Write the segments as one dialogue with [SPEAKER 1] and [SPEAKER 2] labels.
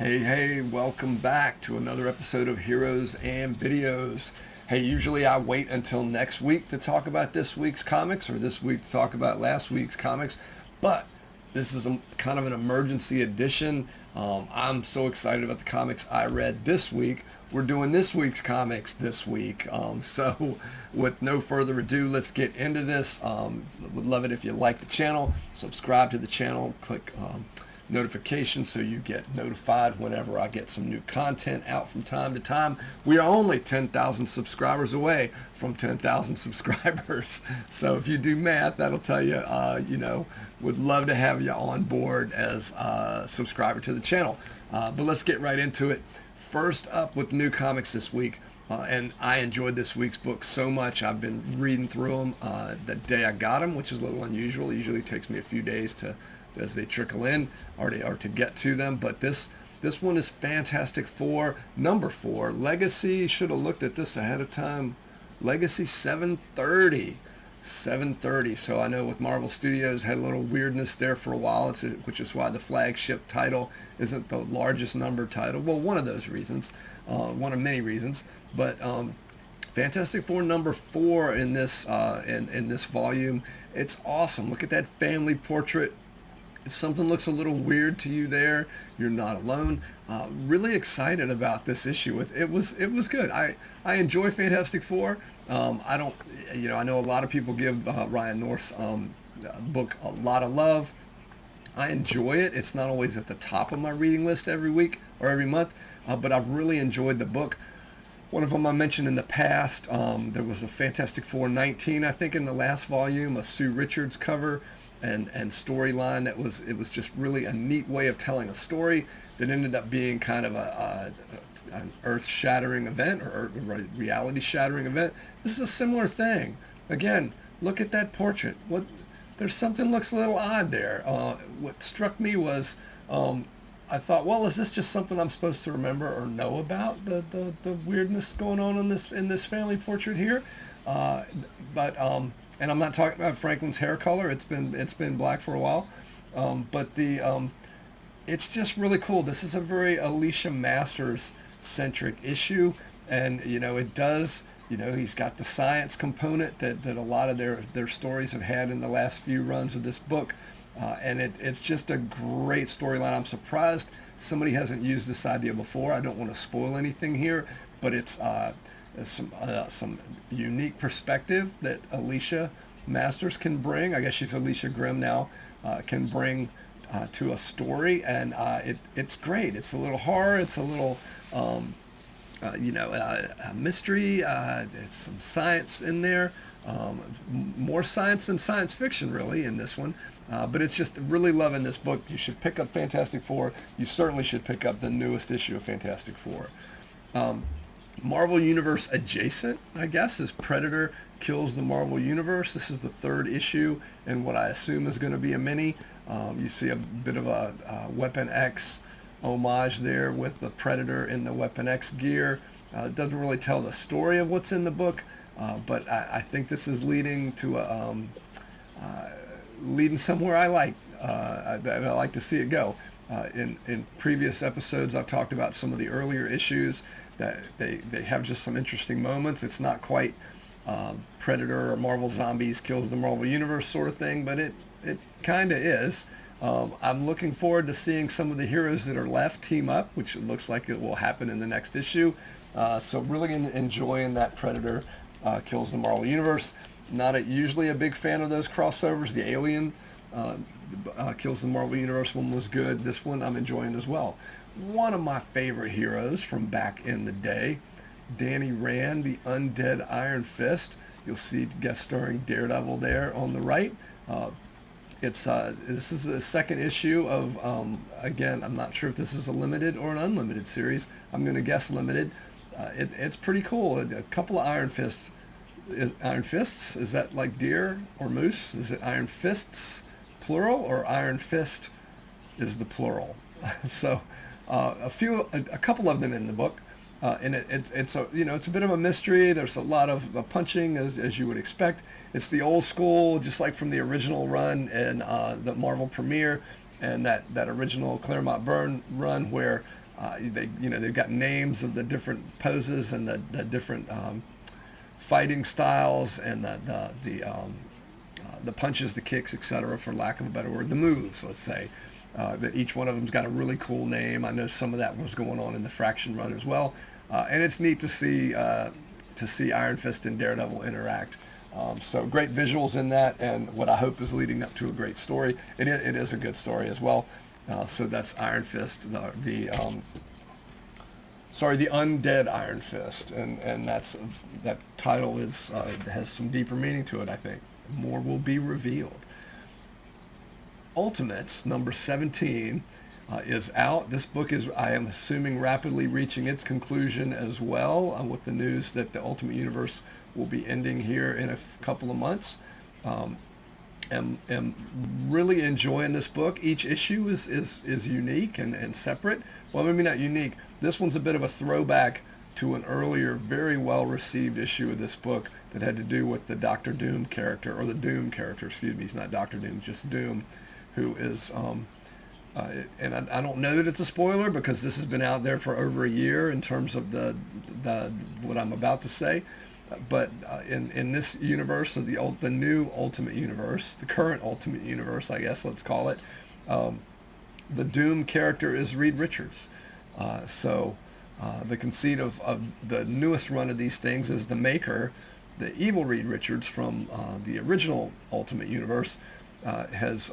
[SPEAKER 1] Hey, welcome back to another episode of Heroes and Videos. Hey, usually I wait until next week to talk about this week's comics or this week to talk about last week's comics, but this is kind of an emergency edition. I'm so excited about the comics I read this week. We're doing this week's comics this week. So with no further ado, let's get into this. Would love it if you like the channel, subscribe to the channel, click notifications so you get notified whenever I get some new content out from time to time. We are only 10,000 subscribers away from 10,000 subscribers. So if you do math, that'll tell you, would love to have you on board as a subscriber to the channel. But let's get right into it. First up with new comics this week. And I enjoyed this week's book so much. I've been reading through them the day I got them, which is a little unusual. It usually takes me a few days as they trickle in or to get to them. But this one is Fantastic Four number 4. Legacy, should have looked at this ahead of time. Legacy 730. So I know with Marvel Studios had a little weirdness there for a while, which is why the flagship title isn't the largest number title. Well, one of those reasons, one of many reasons. But Fantastic Four number 4 in this volume. It's awesome. Look at that family portrait. If something looks a little weird to you there, you're not alone. Really excited about this issue. It was good. I enjoy Fantastic Four. I know a lot of people give Ryan North's book a lot of love. I enjoy it. It's not always at the top of my reading list every week or every month, but I've really enjoyed the book. One of them I mentioned in the past, there was a Fantastic Four 19, I think, in the last volume, a Sue Richards cover and storyline that was just really a neat way of telling a story that ended up being kind of an earth-shattering event or a reality-shattering event. This is a similar thing. Again, look at that portrait. There's something looks a little odd there. What struck me was I thought, well, is this just something I'm supposed to remember or know about the weirdness going on in this family portrait here? And I'm not talking about Franklin's hair color. It's been black for a while, but it's just really cool. This is a very Alicia Masters centric issue, and it does. He's got the science component that a lot of their stories have had in the last few runs of this book, and it's just a great storyline. I'm surprised somebody hasn't used this idea before. I don't want to spoil anything here, but it's some unique perspective that Alicia Masters can bring. I guess she's Alicia Grimm now. Can bring to a story, and it's great. It's a little horror. It's a little a mystery. It's some science in there. More science than science fiction, really, in this one. But it's just really loving this book. You should pick up Fantastic Four. You certainly should pick up the newest issue of Fantastic Four. Marvel Universe adjacent, I guess, is Predator Kills the Marvel Universe. This is the 3rd issue and what I assume is going to be a mini. You see a bit of a Weapon X homage there with the Predator in the Weapon X gear. It doesn't really tell the story of what's in the book, but I think this is leading to leading somewhere I like. I like to see it go. In previous episodes, I've talked about some of the earlier issues that they have just some interesting moments. It's not quite Predator or Marvel Zombies Kills the Marvel Universe sort of thing, but it kind of is. I'm looking forward to seeing some of the heroes that are left team up, which it looks like it will happen in the next issue. So really enjoying that Predator Kills the Marvel Universe. Not usually a big fan of those crossovers. The Alien Kills the Marvel Universe one was good. This one I'm enjoying as well. One of my favorite heroes from back in the day, Danny Rand, the Undead Iron Fist. You'll see guest starring Daredevil there on the right. This is the 2nd issue of, again, I'm not sure if this is a limited or an unlimited series. I'm going to guess limited. It's pretty cool. A couple of Iron Fists. Iron Fists? Is that like deer or moose? Is it Iron Fists, plural, or Iron Fist is the plural? So a couple of them in the book. And it's a bit of a mystery. There's a lot of punching as you would expect. It's the old school, just like from the original run and the Marvel premiere and that original Claremont Byrne run where they've got names of the different poses and the different fighting styles and the punches, the kicks, etc., for lack of a better word, the moves, let's say. That each one of them's got a really cool name. I know some of that was going on in the Fraction run as well, and it's neat to see Iron Fist and Daredevil interact. So great visuals in that, and what I hope is leading up to a great story. It is a good story as well. So that's Iron Fist, the Undead Iron Fist, and that title has some deeper meaning to it. I think more will be revealed. Ultimates number 17 is out. This book is, I am assuming, rapidly reaching its conclusion as well, with the news that the Ultimate Universe will be ending here in a couple of months. Am really enjoying this book. Each issue is unique and separate. Well, maybe not unique. This one's a bit of a throwback to an earlier, very well-received issue of this book that had to do with the Doctor Doom character, or the Doom character, excuse me. He's not Doctor Doom, just Doom, who is, and I don't know that it's a spoiler because this has been out there for over a year in terms of the what I'm about to say. But in this universe, of the new Ultimate Universe, the current Ultimate Universe, I guess let's call it, the Doom character is Reed Richards. So the conceit of the newest run of these things is the maker, the evil Reed Richards from the original Ultimate Universe, has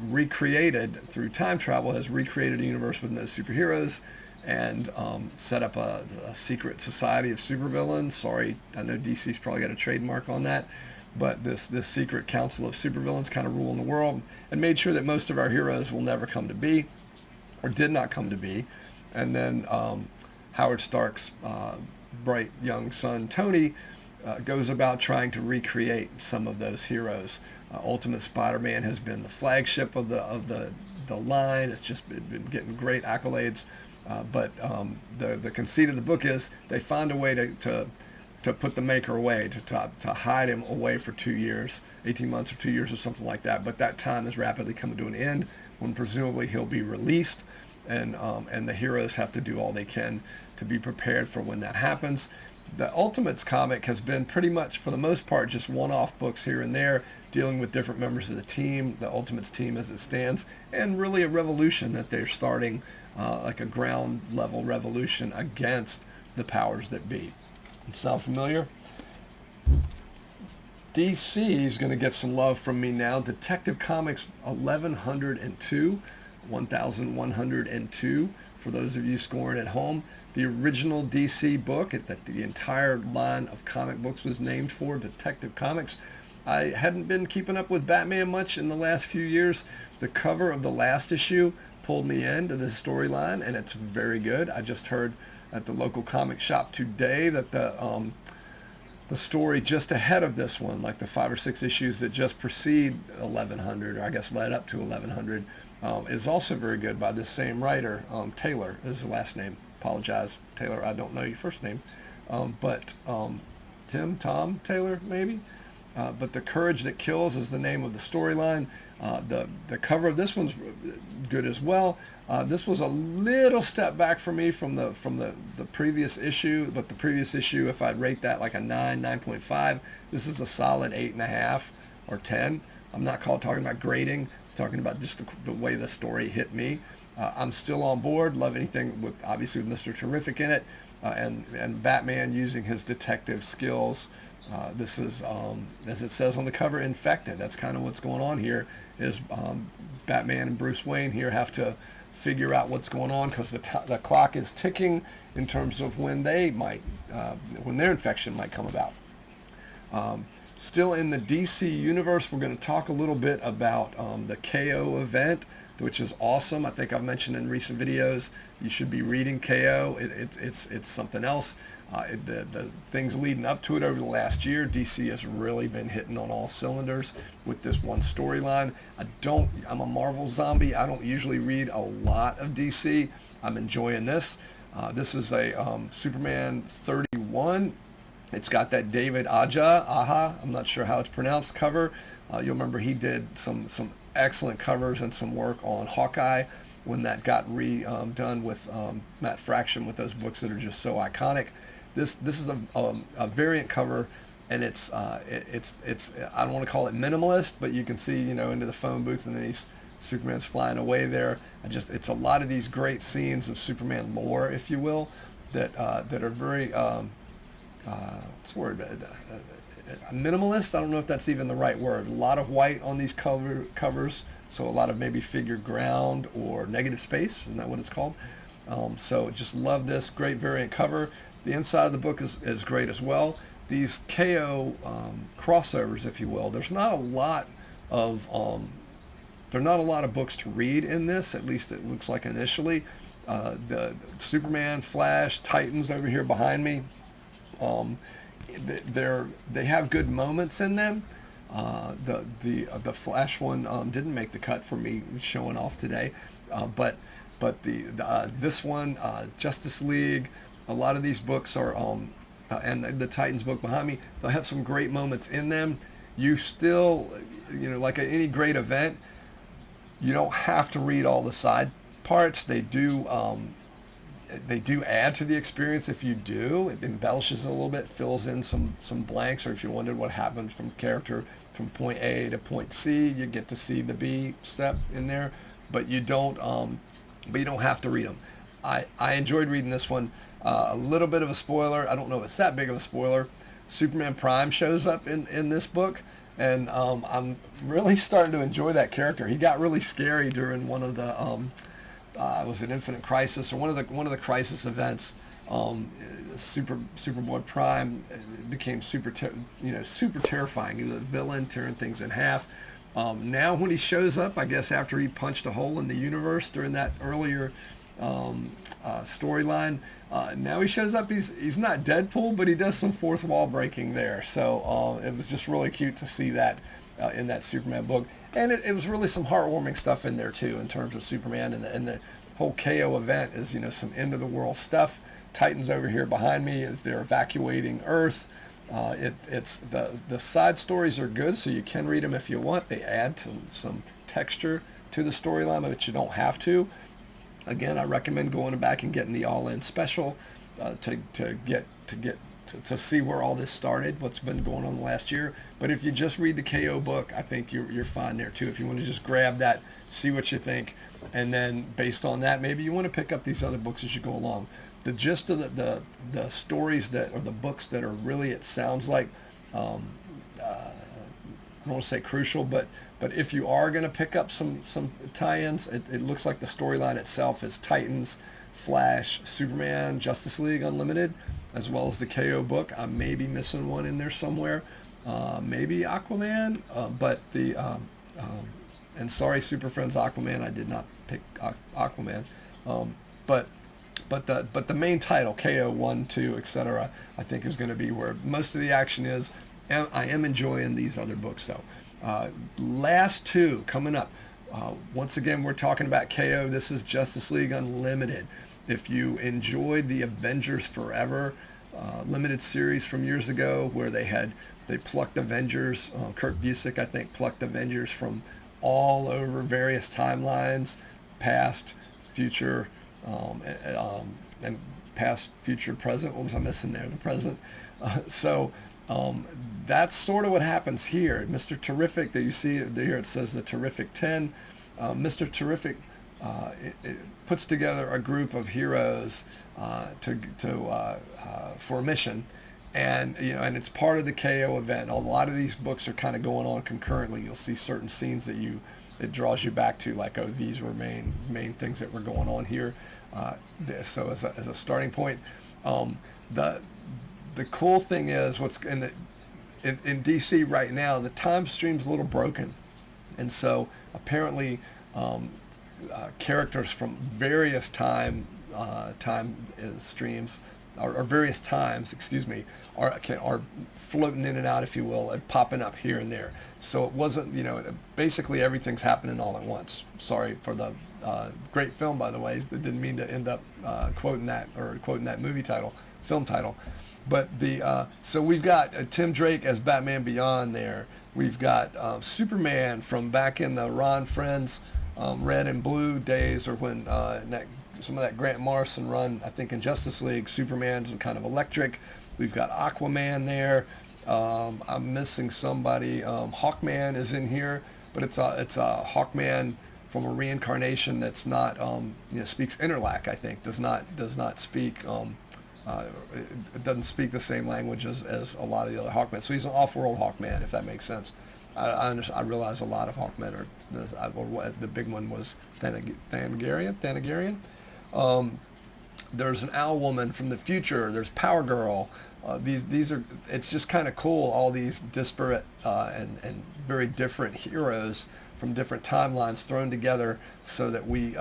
[SPEAKER 1] recreated, through time travel, has recreated a universe with no superheroes, and set up a secret society of supervillains. Sorry, I know DC's probably got a trademark on that, but this secret council of supervillains kind of ruling the world, and made sure that most of our heroes will never come to be, or did not come to be. And then Howard Stark's bright young son Tony goes about trying to recreate some of those heroes. Ultimate Spider-Man has been the flagship of the line. It's just been getting great accolades. But the conceit of the book is they find a way to put the maker away, to hide him away for 2 years, 18 months or 2 years or something like that. But that time is rapidly coming to an end when presumably he'll be released, and the heroes have to do all they can to be prepared for when that happens. The Ultimates comic has been pretty much, for the most part, just one-off books here and there, dealing with different members of the team, the Ultimates team as it stands, and really a revolution that they're starting, like a ground level revolution against the powers that be. Sound familiar? DC is going to get some love from me now. Detective Comics 1102, for those of you scoring at home. The original DC book that the entire line of comic books was named for, Detective Comics. I hadn't been keeping up with Batman much in the last few years. The cover of the last issue pulled me into this storyline, and it's very good. I just heard at the local comic shop today that the story just ahead of this one, like the 5 or 6 issues that just precede 1100, or I guess led up to 1100, is also very good, by this same writer. Taylor is the last name. Apologize, Taylor, I don't know your first name. But Tom Taylor, maybe? But The Courage That Kills is the name of the storyline. The cover of this one's good as well. This was a little step back for me from the previous issue, but the previous issue, if I'd rate that like a 9.5, this is a solid 8.5 or 10. I'm not talking about grading, I'm talking about just the way the story hit me. I'm still on board. Love anything with, obviously, with Mr. Terrific in it, and Batman using his detective skills. This is, as it says on the cover, infected. That's kind of what's going on here, is Batman and Bruce Wayne here have to figure out what's going on, because the clock is ticking in terms of when they might, when their infection might come about. Still in the DC universe, we're going to talk a little bit about the KO event, which is awesome. I think I've mentioned in recent videos, you should be reading KO. It's something else. The things leading up to it over the last year, DC has really been hitting on all cylinders with this one storyline. I'm a Marvel zombie. I don't usually read a lot of DC. I'm enjoying this. This is a Superman 31. It's got that David Aja, I'm not sure how it's pronounced, cover. You'll remember he did some excellent covers and some work on Hawkeye when that got redone with Matt Fraction with those books that are just so iconic. This is a variant cover, and it's I don't want to call it minimalist, but you can see, you know, into the phone booth, and then Superman's flying away there. It's a lot of these great scenes of Superman lore, if you will, that are very what's the word? Minimalist. I don't know if that's even the right word. A lot of white on these covers, so a lot of maybe figured ground or negative space. Isn't that what it's called? So just love this great variant cover. The inside of the book is great as well. These KO crossovers, if you will. There's not a lot of books to read in this. At least it looks like initially. The Superman, Flash, Titans over here behind me. They have good moments in them. The Flash one didn't make the cut for me showing off today, but this one, Justice League, a lot of these books are and the Titans book behind me, they'll have some great moments in them. You still, you know, like any great event, you don't have to read all the side parts. They do add to the experience if you do. It embellishes it a little bit, fills in some blanks, or if you wondered what happens from character from point A to point C, you get to see the B step in there, but you don't have to read them. I enjoyed reading this one. A little bit of a spoiler. I don't know if it's that big of a spoiler. Superman Prime shows up in this book, and I'm really starting to enjoy that character. He got really scary during one of the was it Infinite Crisis or one of the Crisis events. Superboy Prime became super terrifying. He was a villain, tearing things in half. Now when he shows up, I guess after he punched a hole in the universe during that earlier storyline, now he shows up. He's not Deadpool, but he does some fourth wall breaking there. So it was just really cute to see that in that Superman book. And it was really some heartwarming stuff in there too, in terms of Superman, and the whole KO event is, you know, some end of the world stuff. Titans over here behind me as they're evacuating Earth. It's the side stories are good, so you can read them if you want. They add some texture to the storyline, but you don't have to. Again, I recommend going back and getting the all-in special to see where all this started, what's been going on the last year. But if you just read the KO book, I think you're fine there too. If you want to just grab that, see what you think, and then based on that, maybe you want to pick up these other books as you go along. The gist of the stories that, or the books that are really, it sounds like, I don't want to say crucial, but if you are going to pick up some tie-ins, it looks like the storyline itself is Titans, Flash, Superman, Justice League Unlimited, as well as the KO book. I may be missing one in there somewhere. Maybe Aquaman, but and sorry, Super Friends Aquaman, I did not pick Aquaman, but the main title, KO 1, 2, etc., I think is going to be where most of the action is. And I am enjoying these other books though. Last two coming up. Once again, we're talking about KO. This is Justice League Unlimited. If you enjoyed the Avengers Forever limited series from years ago, where they plucked Avengers, Kurt Busiek, I think, plucked Avengers from all over various timelines, past, future, and past, future, present. What was I missing there? The present. That's sort of what happens here. Mr. Terrific, that you see here, it says the Terrific 10. Mr. Terrific it puts together a group of heroes for a mission, and and it's part of the KO event. A lot of these books are kind of going on concurrently. You'll see certain scenes that it draws you back to, like, oh, these were main things that were going on here. So as a starting point, the cool thing is what's in DC right now, the time stream's a little broken, and so apparently characters from various time streams or various times, are floating in and out, if you will, and popping up here and there. So it wasn't, basically everything's happening all at once. Sorry for the great film, by the way. I didn't mean to end up quoting that film title. But so we've got Tim Drake as Batman Beyond there. We've got Superman from back in the Ron Friends Red and Blue days, or when some of that Grant Morrison run, I think in Justice League, Superman's kind of electric. We've got Aquaman there. I'm missing somebody. Hawkman is in here, but it's a Hawkman from a reincarnation that's not speaks Interlac. I think does not speak. It doesn't speak the same language as a lot of the other Hawkmen. So he's an off-world Hawkman, if that makes sense. I realize a lot of Hawkmen are. The big one was Thanagarian. There's an Owl Woman from the future. There's Power Girl. These are. It's just kind of cool. All these disparate and very different heroes from different timelines thrown together, so that we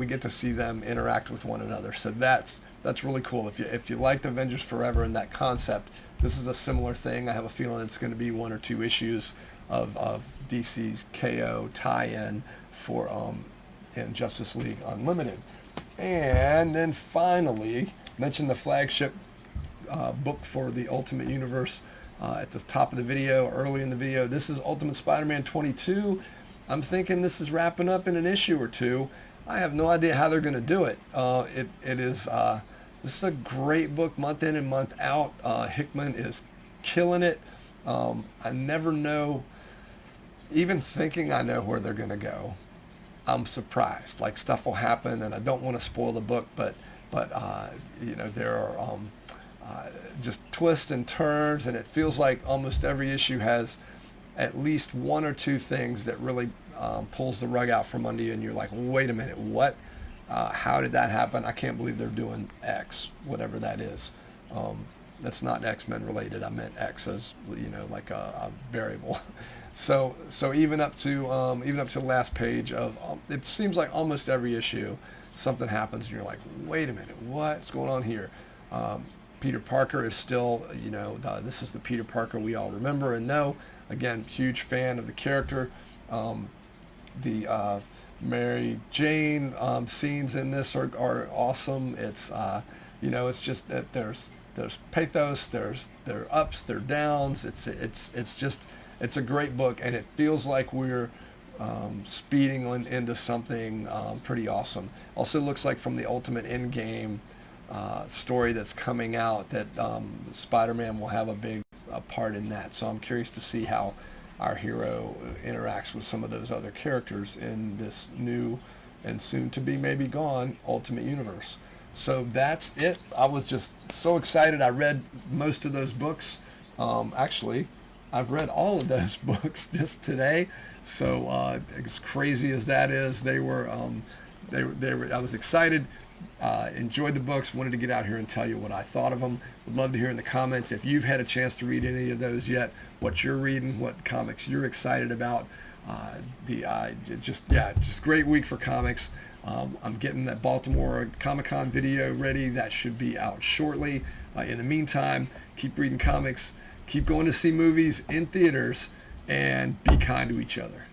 [SPEAKER 1] get to see them interact with one another. So that's really cool. If you liked Avengers Forever and that concept, this is a similar thing. I have a feeling it's going to be 1 or 2 issues of DC's KO tie-in for in Justice League Unlimited. And then finally, mentioned the flagship book for the Ultimate Universe at the top of the video, early in the video. This is Ultimate Spider-Man 22. I'm thinking this is wrapping up in an issue or 2. I have no idea how they're going to do it. This is a great book, month in and month out. Hickman is killing it. I never know, even thinking I know where they're going to go, I'm surprised. Like, stuff will happen, and I don't want to spoil the book, but there are just twists and turns, and it feels like almost every issue has at least 1 or 2 things that really pulls the rug out from under you, and you're like, wait a minute, what? How did that happen? I can't believe they're doing X, whatever that is. That's not X-Men related. I meant X as like a variable. So even up to the last page of it seems like almost every issue something happens and you're like, wait a minute, what's going on here? Peter Parker is still, this is the Peter Parker we all remember and know. Again, huge fan of the character. The Mary Jane scenes in this are awesome. It's it's just that there's pathos, there are ups, there are downs. It's a great book, and it feels like we're speeding into something pretty awesome. Also looks like from the Ultimate Endgame story that's coming out that Spider-Man will have a big part in that. So I'm curious to see how our hero interacts with some of those other characters in this new and soon to be maybe gone Ultimate Universe. So that's it. I was just so excited. I read most of those books. Actually, I've read all of those books just today. So as crazy as that is, they were. I was excited. Enjoyed the books. Wanted to get out here and tell you what I thought of them. Would love to hear in the comments if you've had a chance to read any of those yet. What you're reading, what comics you're excited about. Just great week for comics. I'm getting that Baltimore Comic-Con video ready. That should be out shortly. In the meantime, keep reading comics, keep going to see movies in theaters, and be kind to each other.